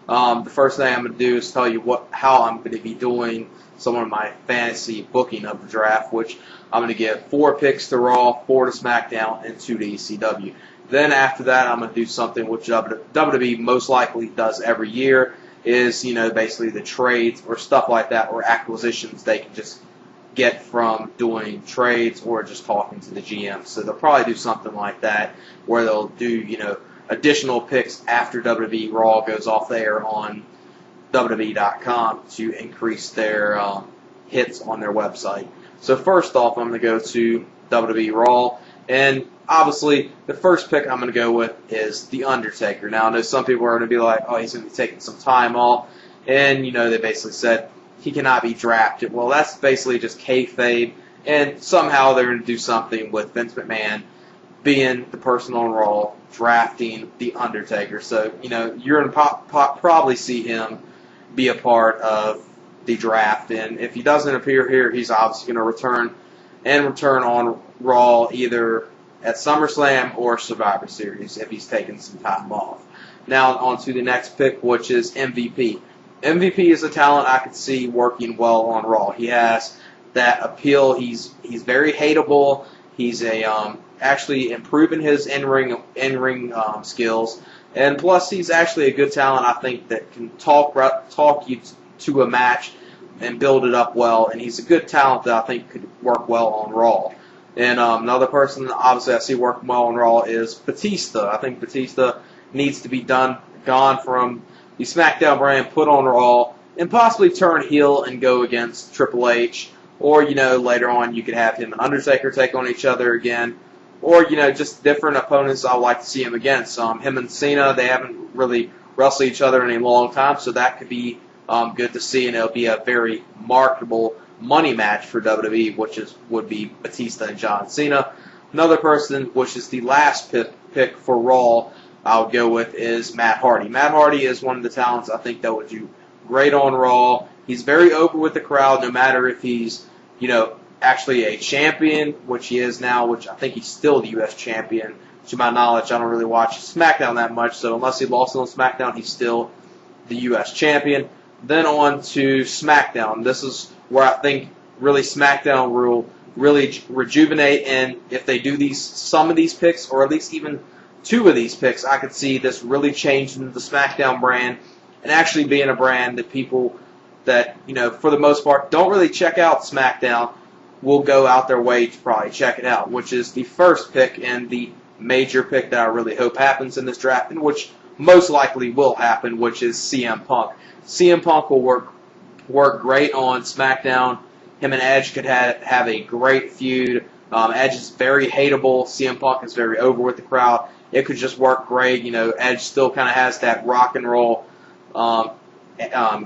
The first thing I'm going to do is tell you how I'm going to be doing some of my fantasy booking of the draft, which I'm going to give 4 picks to Raw, 4 to SmackDown, and 2 to ECW. Then after that, I'm going to do something which WWE most likely does every year, is, basically the trades or stuff like that, or acquisitions they can just get from doing trades or just talking to the GM. So they'll probably do something like that, where they'll do, additional picks after WWE Raw goes off the air on WWE.com to increase their hits on their website. So first off, I'm going to go to WWE Raw, and obviously the first pick I'm going to go with is The Undertaker. Now, I know some people are going to be like, oh, he's going to be taking some time off, and, they basically said he cannot be drafted. Well, that's basically just kayfabe, and somehow they're going to do something with Vince McMahon being the person on Raw drafting The Undertaker. So, you're going to probably see him be a part of the draft, and if he doesn't appear here, he's obviously going to return on Raw either at SummerSlam or Survivor Series if he's taking some time off. Now on to the next pick, which is MVP. MVP is a talent I could see working well on Raw. He has that appeal. He's very hateable. He's actually improving his in-ring skills, and plus he's actually a good talent, I think, that can talk you to a match and build it up well. And he's a good talent that I think could work well on Raw. And another person, obviously, I see working well on Raw is Batista. I think Batista needs to be gone from the SmackDown brand, put on Raw, and possibly turn heel and go against Triple H. Or, later on you could have him and Undertaker take on each other again. Or, just different opponents I would like to see him against. Him and Cena, they haven't really wrestled each other in a long time, so that could be good to see, and it'll be a very marketable money match for WWE, which would be Batista and John Cena. Another person, which is the last pick for Raw, I'll go with is Matt Hardy. Matt Hardy is one of the talents I think that would do great on Raw. He's very over with the crowd, no matter if he's, actually a champion, which he is now, which I think he's still the U.S. champion. To my knowledge, I don't really watch SmackDown that much, so unless he lost on SmackDown, he's still the U.S. champion. Then on to SmackDown. This is where I think really SmackDown will really rejuvenate, and if they do some of these picks, or at least even 2 of these picks, I could see this really changing the SmackDown brand and actually being a brand that people that, for the most part, don't really check out SmackDown will go out their way to probably check it out, which is the first pick and the major pick that I really hope happens in this draft, and which most likely will happen, which is CM Punk. CM Punk will work great on SmackDown. Him and Edge could have a great feud. Edge is very hateable. CM Punk is very over with the crowd. It could just work great. Edge still kind of has that rock and roll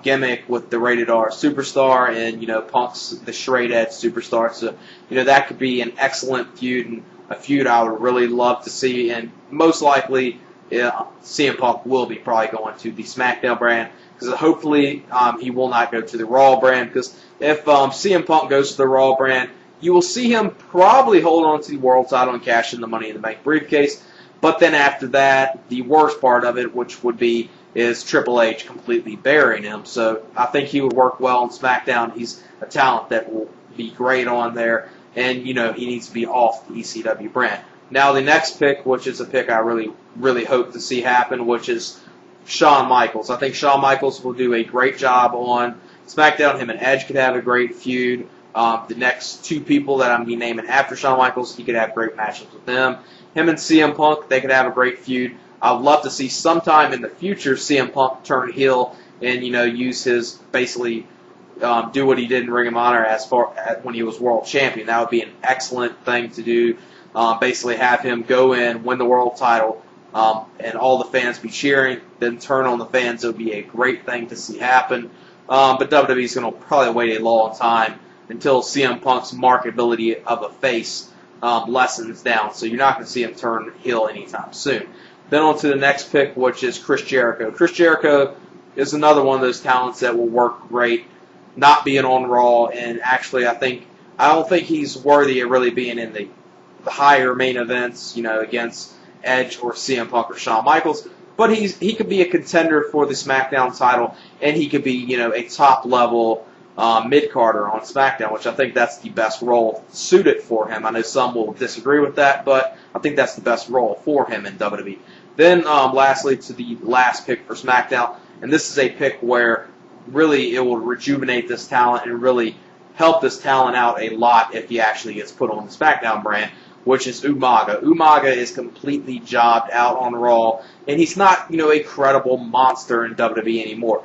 gimmick with the rated R superstar, and Punk's the straight edge superstar. So that could be an excellent feud, and a feud I would really love to see. And most likely, CM Punk will be probably going to the SmackDown brand, because hopefully he will not go to the Raw brand. Because if CM Punk goes to the Raw brand, you will see him probably hold on to the world title and cash in the Money in the Bank briefcase. But then after that, the worst part of it, which would be, is Triple H completely burying him. So I think he would work well on SmackDown. He's a talent that will be great on there, and he needs to be off the ECW brand. Now the next pick, which is a pick I really, really hope to see happen, which is Shawn Michaels. I think Shawn Michaels will do a great job on SmackDown. Him and Edge could have a great feud. The next 2 people that I'm going to be naming after Shawn Michaels, he could have great matchups with them. Him and CM Punk, they could have a great feud. I would love to see sometime in the future CM Punk turn heel and, use his, basically, do what he did in Ring of Honor when he was world champion. That would be an excellent thing to do. Basically have him go in, win the world title, and all the fans be cheering, then turn on the fans. It would be a great thing to see happen. But WWE is going to probably wait a long time until CM Punk's marketability of a face lessens down. So you're not going to see him turn heel anytime soon. Then on to the next pick, which is Chris Jericho. Chris Jericho is another one of those talents that will work great, not being on Raw, and actually I don't think he's worthy of really being in the higher main events, against Edge or CM Punk or Shawn Michaels. but he could be a contender for the SmackDown title, and he could be a top level mid-carder on SmackDown, which I think that's the best role suited for him. I know some will disagree with that, but I think that's the best role for him in WWE. Then lastly, to the last pick for SmackDown, and this is a pick where really it will rejuvenate this talent and really help this talent out a lot if he actually gets put on the SmackDown brand, which is Umaga. Umaga is completely jobbed out on Raw, and he's not, a credible monster in WWE anymore.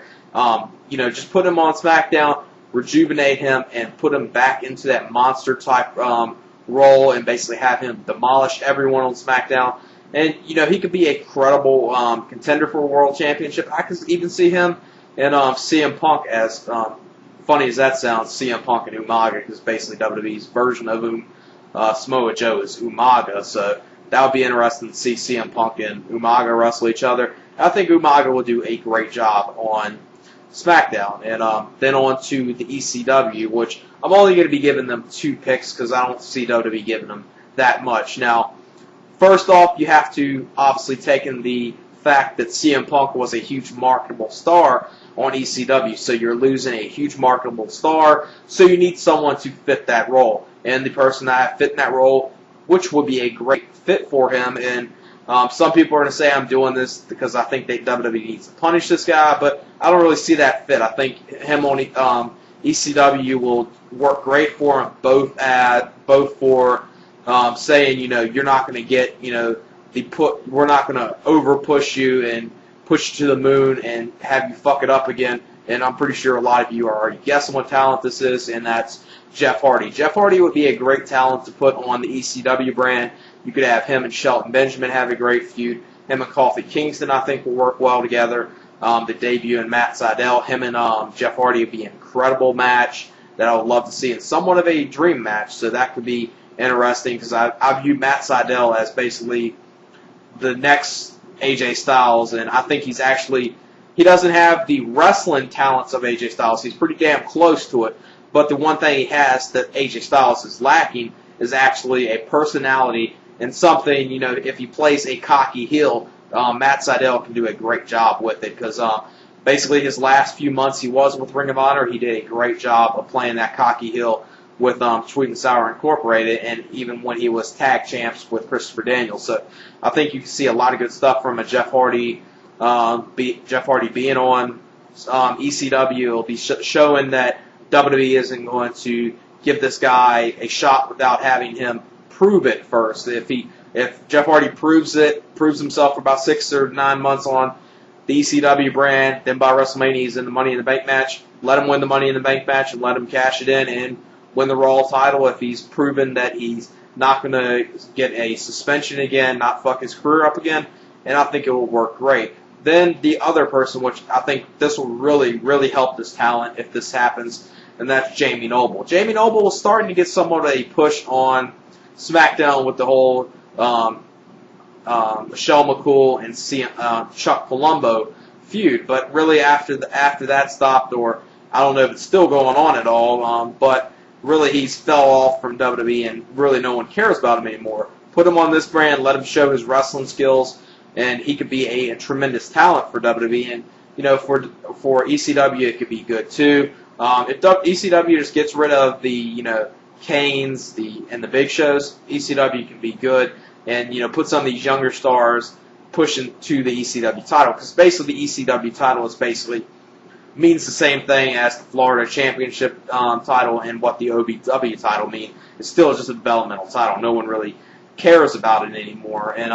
Just put him on SmackDown, rejuvenate him, and put him back into that monster type role, and basically have him demolish everyone on SmackDown. And he could be a credible contender for a world championship. I could even see him and CM Punk, as funny as that sounds, CM Punk and Umaga, because basically WWE's version of Samoa Joe is Umaga. So that would be interesting to see CM Punk and Umaga wrestle each other. I think Umaga will do a great job on SmackDown. And then on to the ECW, which I'm only going to be giving them 2 picks because I don't see WWE giving them that much. Now, first off, you have to obviously take in the fact that CM Punk was a huge marketable star on ECW, so you're losing a huge marketable star, so you need someone to fit that role. And the person that fit in that role, which would be a great fit for him, and some people are going to say I'm doing this because I think that WWE needs to punish this guy, but I don't really see that fit. I think him on ECW will work great for him, both for saying, you're not going to get, we're not going to over push you and push you to the moon and have you fuck it up again. And I'm pretty sure a lot of you are already guessing what talent this is, and that's Jeff Hardy. Jeff Hardy would be a great talent to put on the ECW brand. You could have him and Shelton Benjamin have a great feud. Him and Kofi Kingston, I think, will work well together. The debut and Matt Sydal, him and Jeff Hardy would be an incredible match that I would love to see, and somewhat of a dream match. So that could be interesting, because I view Matt Sydal as basically the next AJ Styles, and I think he doesn't have the wrestling talents of AJ Styles. He's pretty damn close to it, but the one thing he has that AJ Styles is lacking is actually a personality and something, if he plays a cocky heel, Matt Sydal can do a great job with it, because basically his last few months he was with Ring of Honor, he did a great job of playing that cocky heel with Sweet and Sour Incorporated, and even when he was tag champs with Christopher Daniels. So I think you can see a lot of good stuff from a Jeff Hardy being on ECW. It'll be showing that WWE isn't going to give this guy a shot without having him prove it first. If Jeff Hardy proves himself for about 6 or 9 months on the ECW brand, then by WrestleMania he's in the Money in the Bank match, let him win the Money in the Bank match and let him cash it in and win the Raw title. If he's proven that he's not going to get a suspension again, not fuck his career up again, and I think it will work great. Then the other person, which I think this will really, really help this talent if this happens, and that's Jamie Noble. Jamie Noble was starting to get somewhat of a push on SmackDown with the whole Michelle McCool and Chuck Palumbo feud, but really after that stopped, or I don't know if it's still going on at all, but really he's fell off from WWE and really no one cares about him anymore. Put him on this brand, let him show his wrestling skills, and he could be a tremendous talent for WWE. And for ECW it could be good too. If ECW just gets rid of the Kanes and the Big Shows, ECW can be good, and put some of these younger stars pushing to the ECW title, because basically the ECW title means the same thing as the Florida Championship title and what the OVW title mean. It's still just a developmental title. No one really cares about it anymore. And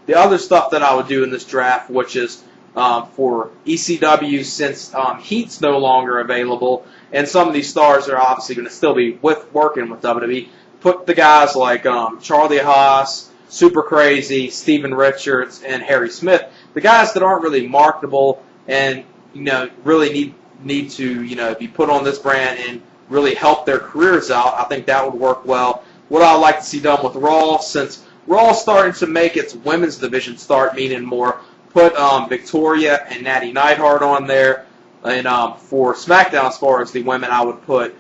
the other stuff that I would do in this draft, which is for ECW, since Heat's no longer available, and some of these stars are obviously going to still be working with WWE, put the guys like Charlie Haas, Super Crazy, Steven Richards, and Harry Smith, the guys that aren't really marketable and really need to be put on this brand and really help their careers out. I think that would work well. What I'd like to see done with Raw, since Raw's starting to make its women's division start meaning more, put Victoria and Natty Neidhart on there. And for SmackDown, as far as the women, I would put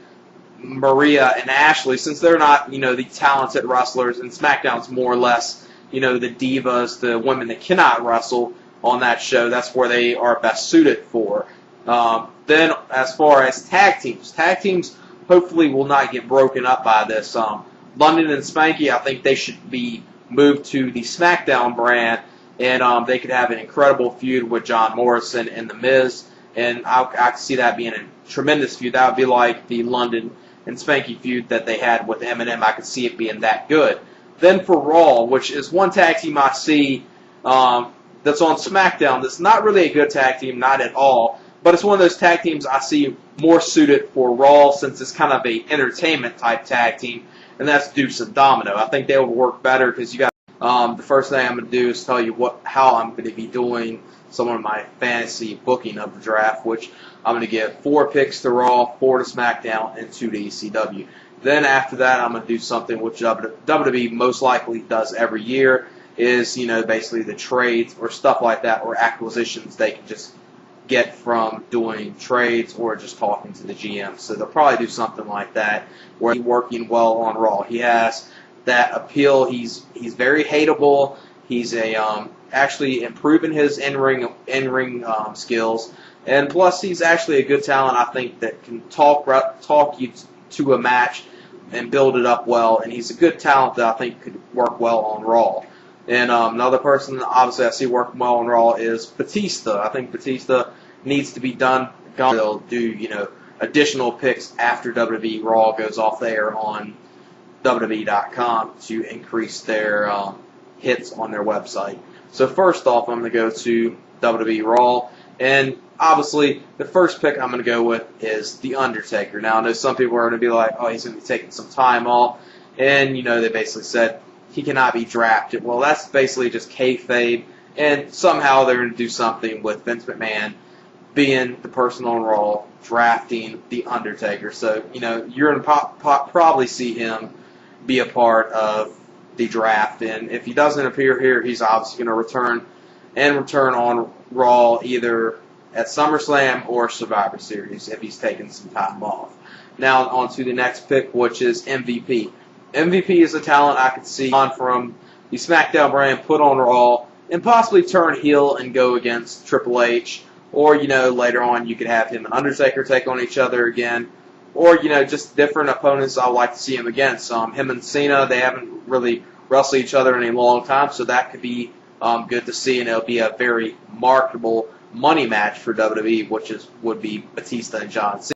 Maria and Ashley, since they're not, the talented wrestlers, and SmackDown's more or less, the divas, the women that cannot wrestle. on that show. That's where they are best suited for. Then as far as tag teams hopefully will not get broken up by this. London and Spanky, I think they should be moved to the SmackDown brand, and they could have an incredible feud with John Morrison and The Miz, and I could see that being a tremendous feud. That would be like the London and Spanky feud that they had with Eminem. I could see it being that good. Then for Raw, which is one tag team I see that's on SmackDown that's not really a good tag team, not at all, but it's one of those tag teams I see more suited for Raw since it's kind of a entertainment type tag team, and that's Deuce and Domino. I think they would work better because you got the first thing I'm going to do is tell you how I'm going to be doing some of my fantasy booking of the draft, which I'm going to give 4 picks to Raw, 4 to SmackDown, and 2 to ECW. Then after that, I'm going to do something which WWE most likely does every year is, basically the trades or stuff like that or acquisitions they can just get from doing trades or just talking to the GM. So they'll probably do something like that where he's working well on Raw. He has that appeal. He's very hateable. He's actually improving his in-ring skills, and plus he's actually a good talent. I think that can talk you to a match and build it up well. And he's a good talent that I think could work well on Raw. And another person obviously I see working well on Raw is Batista. I think Batista needs to be done. They'll do additional picks after WWE Raw goes off the air on WWE.com to increase their hits on their website. So first off, I'm going to go to WWE Raw, and obviously the first pick I'm going to go with is The Undertaker. Now I know some people are going to be like, oh, he's going to be taking some time off, and they basically said he cannot be drafted. Well, that's basically just kayfabe, and somehow they're going to do something with Vince McMahon being the person on Raw drafting The Undertaker. So, you're going to probably see him be a part of the draft, and if he doesn't appear here, he's obviously going to return on Raw either at SummerSlam or Survivor Series if he's taking some time off. Now on to the next pick, which is MVP. MVP is a talent I could see on from the SmackDown brand, put on Raw, and possibly turn heel and go against Triple H. Or, later on you could have him and Undertaker take on each other again. Or, just different opponents I would like to see him against. Him and Cena, they haven't really wrestled each other in a long time, so that could be good to see, and it'll be a very marketable money match for WWE, which would be Batista and John Cena.